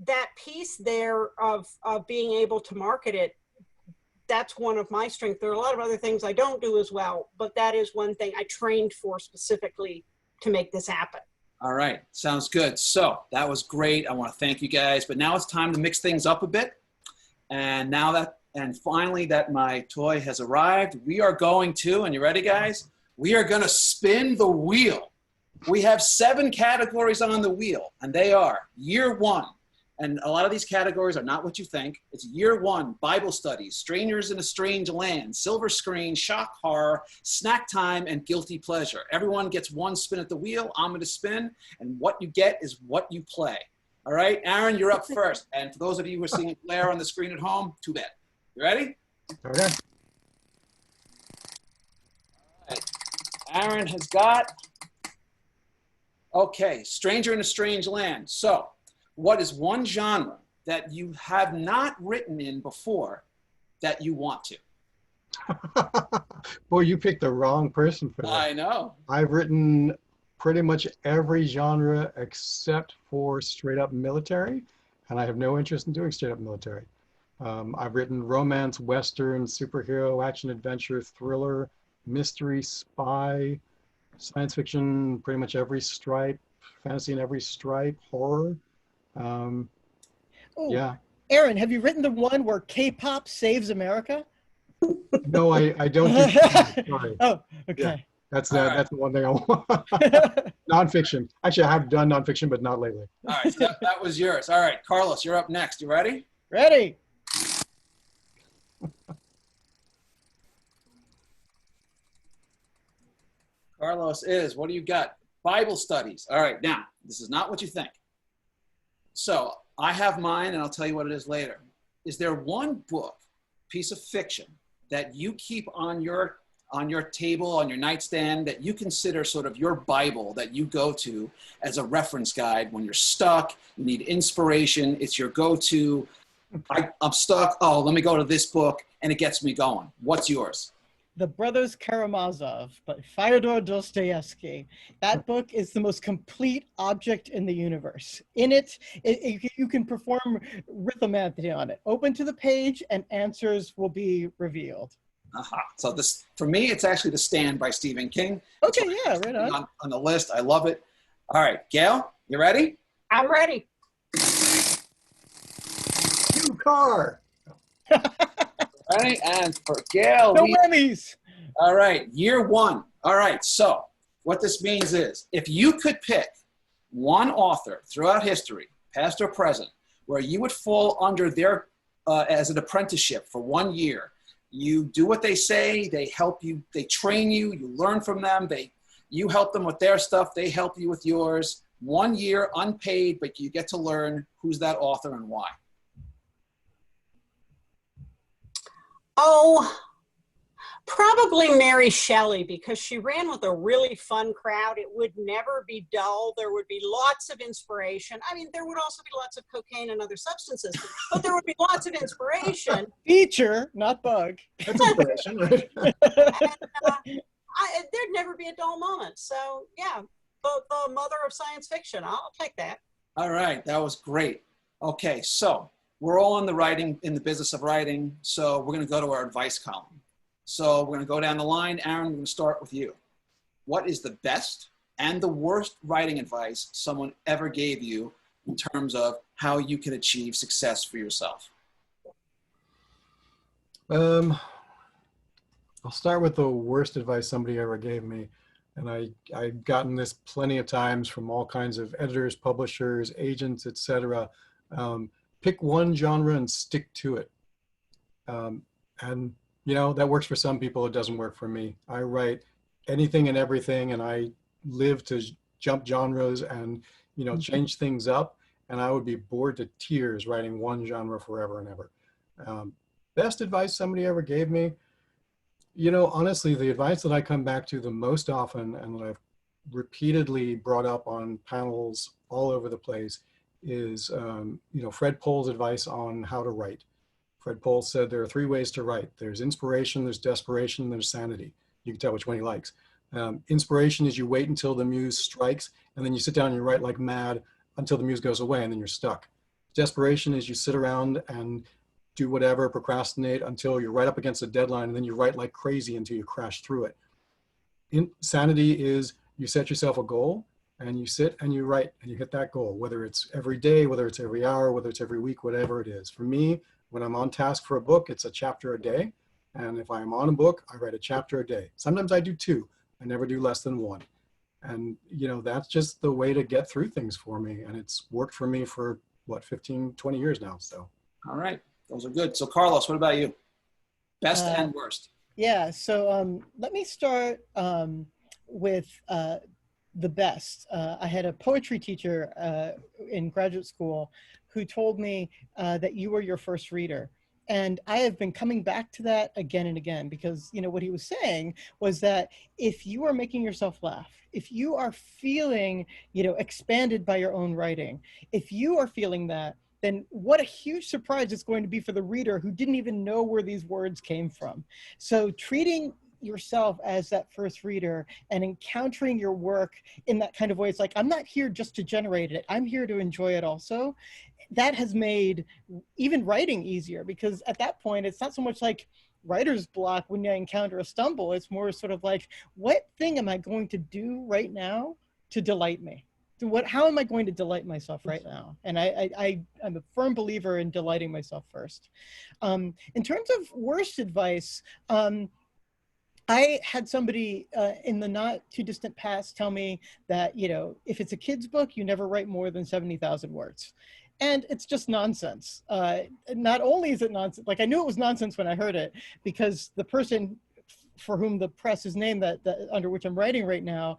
that piece there of being able to market it, that's one of my strengths. There are a lot of other things I don't do as well, but that is one thing I trained for specifically to make this happen. All right, sounds good. So that was great. I want to thank you guys, but now it's time to mix things up a bit. And now that, and finally that my toy has arrived, we are going to, and you ready guys? We are going to spin the wheel. We have 7 categories on the wheel, and they are year 1. And a lot of these categories are not what you think. It's year 1, Bible studies, strangers in a strange land, silver screen, shock horror, snack time, and guilty pleasure. Everyone gets 1 spin at the wheel. I'm going to spin, and what you get is what you play. All right, Aaron, you're up first. And for those of you who are seeing Blair on the screen at home, too bad. You ready? Okay. All right. Aaron has got, okay, stranger in a strange land. So, what is one genre that you have not written in before that you want to? Boy, you picked the wrong person for that. I know. I've written pretty much every genre except for straight up military, and I have no interest in doing straight up military. I've written romance, western, superhero, action, adventure, thriller, mystery, spy, science fiction, pretty much every stripe, fantasy in every stripe, horror. Yeah. Aaron, have you written the one where K-pop saves America? No, I don't do that. Sorry. Oh, okay. Yeah, that's All right. that's the one thing I want. Nonfiction. Actually, I have done nonfiction, but not lately. All right, so that was yours. All right, Carlos, you're up next. You ready? Ready. Carlos is, what do you got? Bible studies. All right, now, this is not what you think. So I have mine, and I'll tell you what it is later. Is there one book, piece of fiction, that you keep on your table, on your nightstand, that you consider sort of your Bible that you go to as a reference guide when you're stuck, you need inspiration, it's your go-to, I'm stuck, oh, let me go to this book, and it gets me going. What's yours? The Brothers Karamazov by Fyodor Dostoevsky. That book is the most complete object in the universe. In it, you can perform rhythmomancy on it. Open to the page and answers will be revealed. So this, for me, it's actually The Stand by Stephen King. Okay, yeah, right on. On the list, I love it. All right, Gail, you ready? I'm ready. New car. Ready? And for Gail, No whammies. all right, year 1. All right, so what this means is if you could pick one author throughout history, past or present, where you would fall under their, as an apprenticeship for 1 year, you do what they say, they help you, they train you, you learn from them, you help them with their stuff, they help you with yours. 1 year unpaid, but you get to learn who's that author and why. Oh, probably Mary Shelley, because she ran with a really fun crowd. It would never be dull. There would be lots of inspiration. I mean, there would also be lots of cocaine and other substances, but there would be lots of inspiration. Feature, not bug. That's inspiration, right? And, there'd never be a dull moment. So yeah, the mother of science fiction. I'll take that. All right, that was great. Okay, so we're all in the business of writing, so we're going to go to our advice column. So we're going to go down the line. Aaron, we're going to start with you. What is the best and the worst writing advice someone ever gave you in terms of how you can achieve success for yourself? I'll start with the worst advice somebody ever gave me. And I've gotten this plenty of times from all kinds of editors, publishers, agents, etc. Pick one genre and stick to it. And you know, that works for some people, it doesn't work for me. I write anything and everything, and I live to jump genres and, you know, change things up, and I would be bored to tears writing one genre forever and ever. Best advice somebody ever gave me, you know, honestly, the advice that I come back to the most often and that I've repeatedly brought up on panels all over the place is, you know, Fred Pohl's advice on how to write. Fred Pohl said there are 3 ways to write. There's inspiration, there's desperation, there's sanity. You can tell which one he likes. Inspiration is you wait until the muse strikes, and then you sit down and you write like mad until the muse goes away, and then you're stuck. desperation is you sit around and do whatever, procrastinate until you're right up against a deadline, and then you write like crazy until you crash through it. Insanity is you set yourself a goal and you sit and you write and you hit that goal, whether it's every day, whether it's every hour, whether it's every week, whatever it is. For me, when I'm on task for a book, it's a chapter a day. And if I'm on a book, I write a chapter a day. Sometimes I do 2. I never do less than 1. And, you know, that's just the way to get through things for me. And it's worked for me for, what, 15, 20 years now. So. All right. Those are good. So, Carlos, what about you? Best and worst. Yeah. So let me start with the best. I had a poetry teacher in graduate school who told me that you were your first reader. And I have been coming back to that again and again, because, you know, what he was saying was that if you are making yourself laugh, if you are feeling, you know, expanded by your own writing, if you are feeling that, then what a huge surprise it's going to be for the reader who didn't even know where these words came from. So treating yourself as that first reader and encountering your work in that kind of way, it's like, I'm not here just to generate it, I'm here to enjoy it also. That has made even writing easier, because at that point, it's not so much like writer's block when I encounter a stumble. It's more sort of like, what thing am I going to do right now to delight me? How am I going to delight myself right now? And I'm a firm believer in delighting myself first. In terms of worst advice, I had somebody in the not too distant past tell me that, you know, if it's a kid's book, you never write more than 70,000 words. And it's just nonsense. Not only is it nonsense, like I knew it was nonsense when I heard it, because the person for whom the press is named that under which I'm writing right now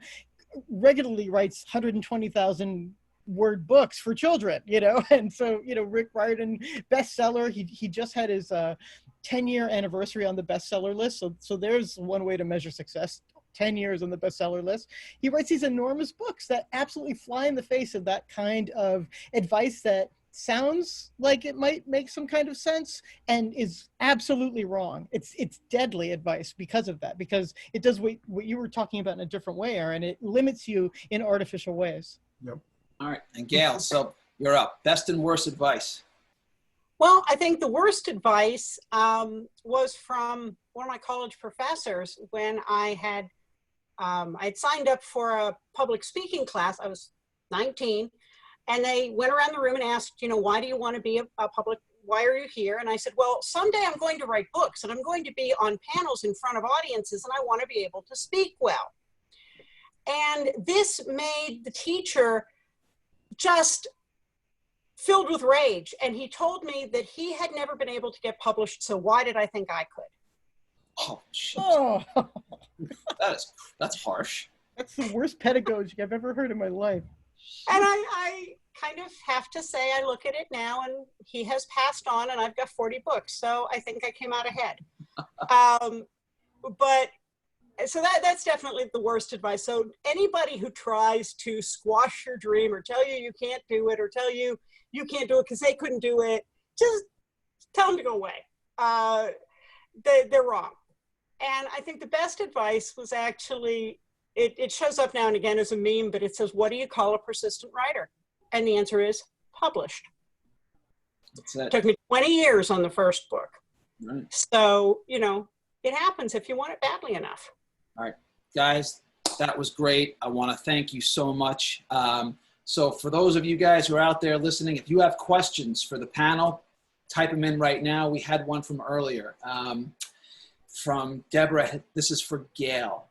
regularly writes 120,000 word books for children, you know? And so, you know, Rick Riordan, bestseller, he just had his 10-year anniversary on the bestseller list. So there's one way to measure success. 10 years on the bestseller list. He writes these enormous books that absolutely fly in the face of that kind of advice that sounds like it might make some kind of sense and is absolutely wrong. It's deadly advice because of that, because it does what you were talking about in a different way, Aaron. It limits you in artificial ways. Yep. All right. And Gail, so you're up. Best and worst advice. Well, I think the worst advice was from one of my college professors when I'd signed up for a public speaking class. I was 19, and they went around the room and asked, you know, why do you want to be a public, why are you here? And I said, well, someday I'm going to write books and I'm going to be on panels in front of audiences, and I want to be able to speak well. And this made the teacher just filled with rage. And he told me that he had never been able to get published, so why did I think I could? Oh, shit. Oh, That's harsh. that's the worst pedagogy I've ever heard in my life. And I kind of have to say, I look at it now, and he has passed on, and I've got 40 books, so I think I came out ahead. But so that's definitely the worst advice. So anybody who tries to squash your dream or tell you can't do it, or tell you can't do it because they couldn't do it, just tell them to go away. They're wrong. And I think the best advice was actually, it shows up now and again as a meme, but it says, what do you call a persistent writer? And the answer is published. That's it. It took me 20 years on the first book. Right. So, you know, it happens if you want it badly enough. All right, guys, that was great. I want to thank you so much. So for those of you guys who are out there listening, if you have questions for the panel, type them in right now. We had one from earlier. From Deborah, this is for Gail.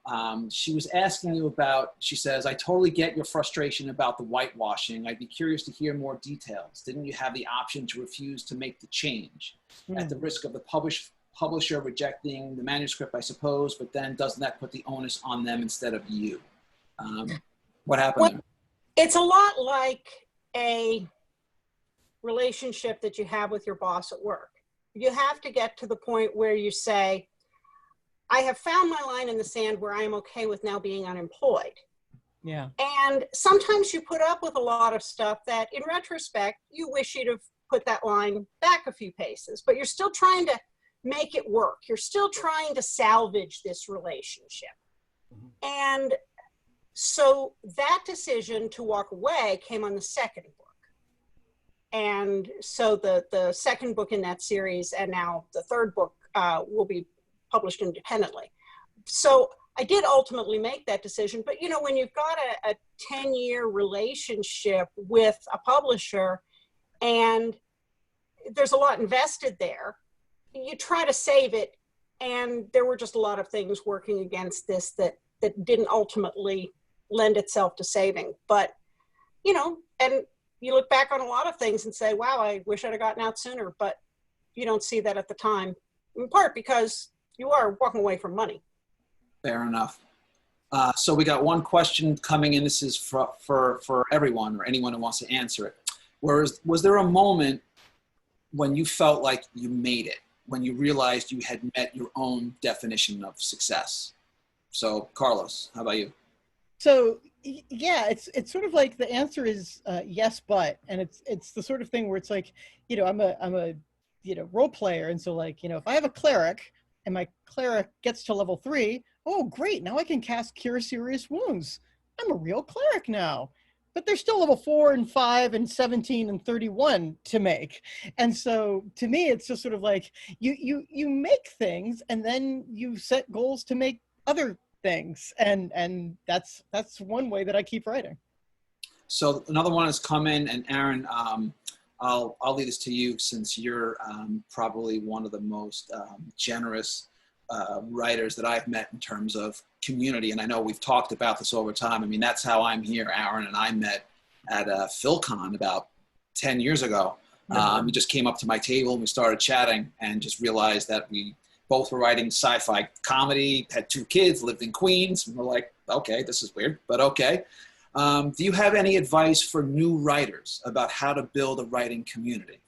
She was asking you about, she says, I totally get your frustration about the whitewashing. I'd be curious to hear more details. Didn't you have the option to refuse to make the change at the risk of the publisher rejecting the manuscript, I suppose, but then doesn't that put the onus on them instead of you? What happened Well, there? it's a lot like a relationship that you have with your boss at work. You have to get to the point where you say, I have found my line in the sand where I am okay with now being unemployed. Yeah. And sometimes you put up with a lot of stuff that in retrospect, you wish you'd have put that line back a few paces, but you're still trying to make it work. You're still trying to salvage this relationship. And so that decision to walk away came on the second book. And so the second book in that series and now the third book will be published independently. So I did ultimately make that decision. But, you know, when you've got a 10-year relationship with a publisher and there's a lot invested there, you try to save it. And there were just a lot of things working against this that didn't ultimately lend itself to saving. But, you know, and you look back on a lot of things and say, wow, I wish I'd have gotten out sooner, but you don't see that at the time, in part because you are walking away from money. Fair enough. So we got one question coming in. This is for everyone or anyone who wants to answer it. Was there a moment when you felt like you made it, when you realized you had met your own definition of success? So Carlos, how about you? So yeah, it's sort of like the answer is yes, but, and it's the sort of thing where it's like, you know, I'm a you know, role player, and so like, you know, if I have a cleric and my cleric gets to level 3, oh great, now I can cast Cure Serious Wounds. I'm a real cleric now. But there's still level 4 and 5 and 17 and 31 to make. And so to me, it's just sort of like you make things and then you set goals to make other things. And that's one way that I keep writing. So another one has come in, and Aaron, I'll leave this to you since you're probably one of the most generous writers that I've met in terms of community. And I know we've talked about this over time. I mean, that's how I'm here. Aaron and I met at PhilCon about 10 years ago. He just came up to my table and we started chatting and just realized that we both were writing sci-fi comedy, had 2 kids, lived in Queens. And we're like, okay, this is weird, but okay. Do you have any advice for new writers about how to build a writing community?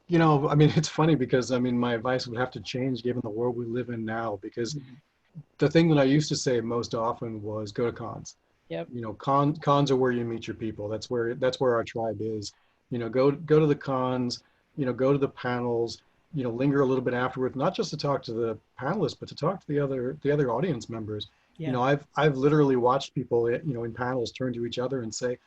You know, I mean, it's funny because, I mean, my advice would have to change given the world we live in now, because the thing that I used to say most often was go to cons. Yep. You know, cons are where you meet your people. That's where our tribe is. You know, go to the cons, you know, go to the panels, you know, linger a little bit afterwards, not just to talk to the panelists, but to talk to the other audience members. Yeah. You know, I've literally watched people, you know, in panels turn to each other and say,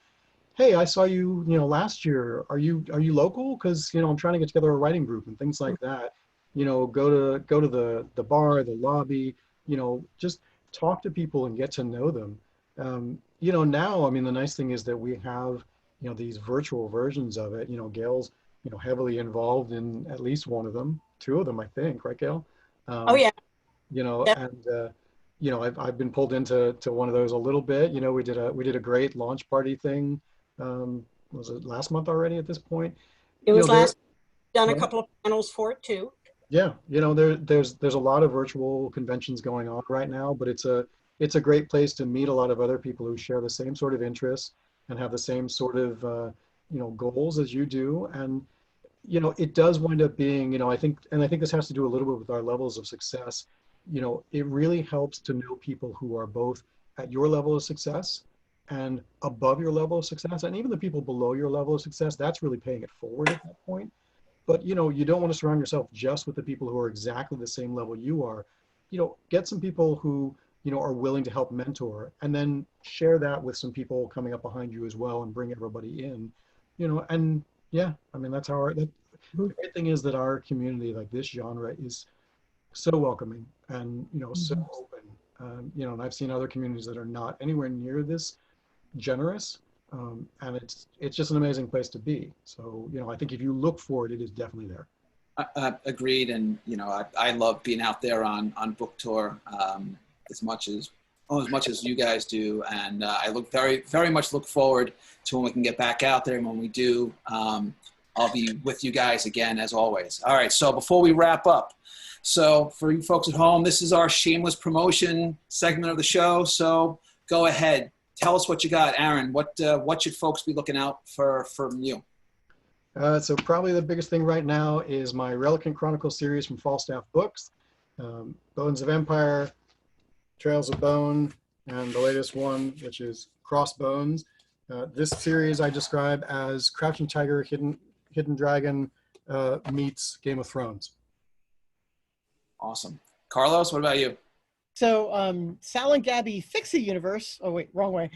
hey, I saw you, you know, last year. Are you local? Because, you know, I'm trying to get together a writing group and things like that. You know, go to the bar, the lobby, you know, just talk to people and get to know them. You know, now, I mean, the nice thing is that we have, you know, these virtual versions of it. You know, Gail's, you know, heavily involved in at least one of them, 2 of them, I think, right, Gail? Oh yeah. You know, and you know, I've been pulled into one of those a little bit. You know, we did a great launch party thing. Was it last month already at this point? It was last, done a yeah. couple of panels for it too. Yeah, you know, there's a lot of virtual conventions going on right now, but it's a great place to meet a lot of other people who share the same sort of interests and have the same sort of you know, goals as you do. And you know, it does wind up being, you know, I think this has to do a little bit with our levels of success. You know, it really helps to know people who are both at your level of success and above your level of success, and even the people below your level of success. That's really paying it forward at that point. But, you know, you don't want to surround yourself just with the people who are exactly the same level you are. You know, get some people who, you know, are willing to help mentor, and then share that with some people coming up behind you as well and bring everybody in, you know. And yeah, I mean, that's how the great thing is that our community, like this genre, is so welcoming and, you know, so open. You know, and I've seen other communities that are not anywhere near this generous, and it's just an amazing place to be. So, you know, I think if you look for it, it is definitely there. Agreed. And, you know, I love being out there on book tour as much as you guys do. And I very much look forward to when we can get back out there. And when we do, I'll be with you guys again, as always. All right. So before we wrap up, so for you folks at home, this is our shameless promotion segment of the show. So go ahead. Tell us what you got, Aaron. What should folks be looking out for from you? So probably the biggest thing right now is my Reliquant Chronicle series from Falstaff Books, Bones of Empire, Trails of Bone, and the latest one, which is Crossbones. This series I describe as Crouching Tiger, Hidden Dragon meets Game of Thrones. Awesome. Carlos, what about you? So Sal and Gabby Fix-A Universe, oh wait, wrong way.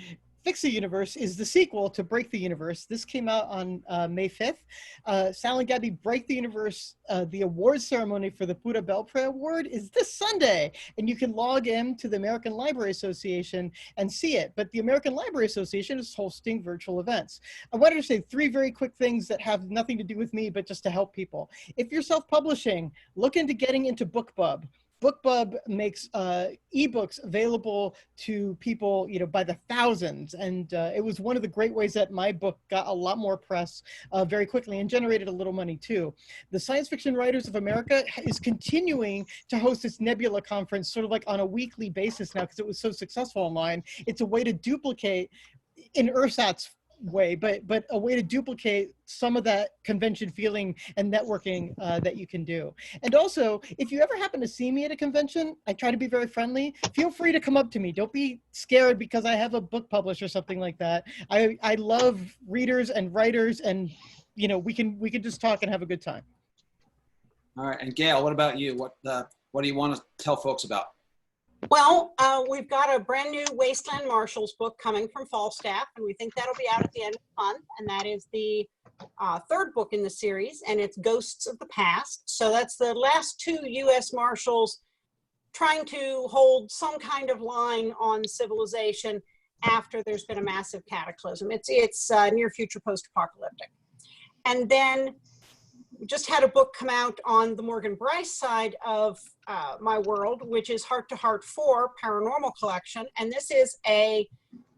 Fix the Universe is the sequel to Break the Universe. This came out on May 5th. Sal and Gabby Break the Universe, the awards ceremony for the Pura Belpré Award is this Sunday. And you can log in to the American Library Association and see it. But the American Library Association is hosting virtual events. I wanted to say 3 very quick things that have nothing to do with me, but just to help people. If you're self-publishing, look into getting into BookBub. BookBub makes ebooks available to people, by the thousands. And it was one of the great ways that my book got a lot more press very quickly and generated a little money too. The Science Fiction Writers of America is continuing to host its Nebula conference sort of like on a weekly basis now because it was so successful online. It's a way to duplicate in ersatz way, but a way to duplicate some of that convention feeling and networking that you can do. And also, if you ever happen to see me at a convention, I try to be very friendly. Feel free to come up to me. Don't be scared because I have a book published or something like that. I love readers and writers, and we can just talk and have a good time. All right, and Gail, what about you? What do you want to tell folks about? Well, we've got a brand new Wasteland Marshals book coming from Falstaff, and we think that'll be out at the end of the month. And that is the 3rd book in the series, and it's Ghosts of the Past. So that's the last 2 U.S. Marshals trying to hold some kind of line on civilization after there's been a massive cataclysm. It's near future post-apocalyptic. And then we just had a book come out on the Morgan Bryce side of my world, which is Heart to Heart 4 Paranormal Collection. And this is a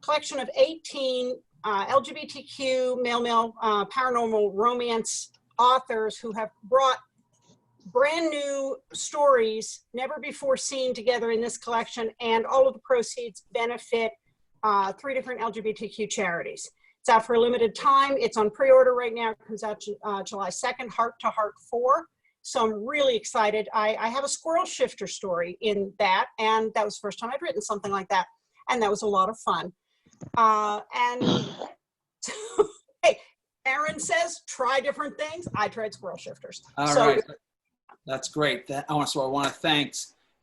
collection of 18 LGBTQ male paranormal romance authors who have brought brand new stories never before seen together in this collection. And all of the proceeds benefit 3 different LGBTQ charities. It's out for a limited time. It's on pre-order right now. It comes out July 2nd, Heart to Heart 4. So I'm really excited. I have a squirrel shifter story in that, and that was the first time I'd written something like that. And that was a lot of fun. Hey, Aaron says, try different things. I tried squirrel shifters. All right. That's great. I want to thank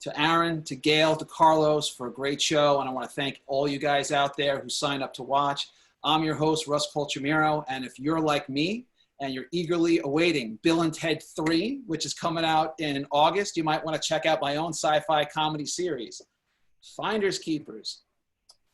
to Aaron, to Gail, to Carlos for a great show. And I want to thank all you guys out there who signed up to watch. I'm your host, Russ Colchamiro, and if you're like me and you're eagerly awaiting Bill and Ted 3, which is coming out in August, you might want to check out my own sci-fi comedy series, Finders Keepers,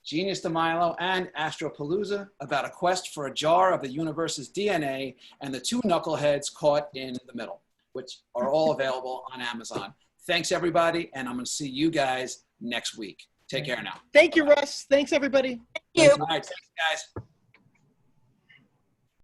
Genius de Milo, and Astropalooza, about a quest for a jar of the universe's DNA and the 2 knuckleheads caught in the middle, which are all available on Amazon. Thanks, everybody, and I'm going to see you guys next week. Take care now. Thank you, Russ. Thanks, everybody. Thank you. All right, thanks, guys.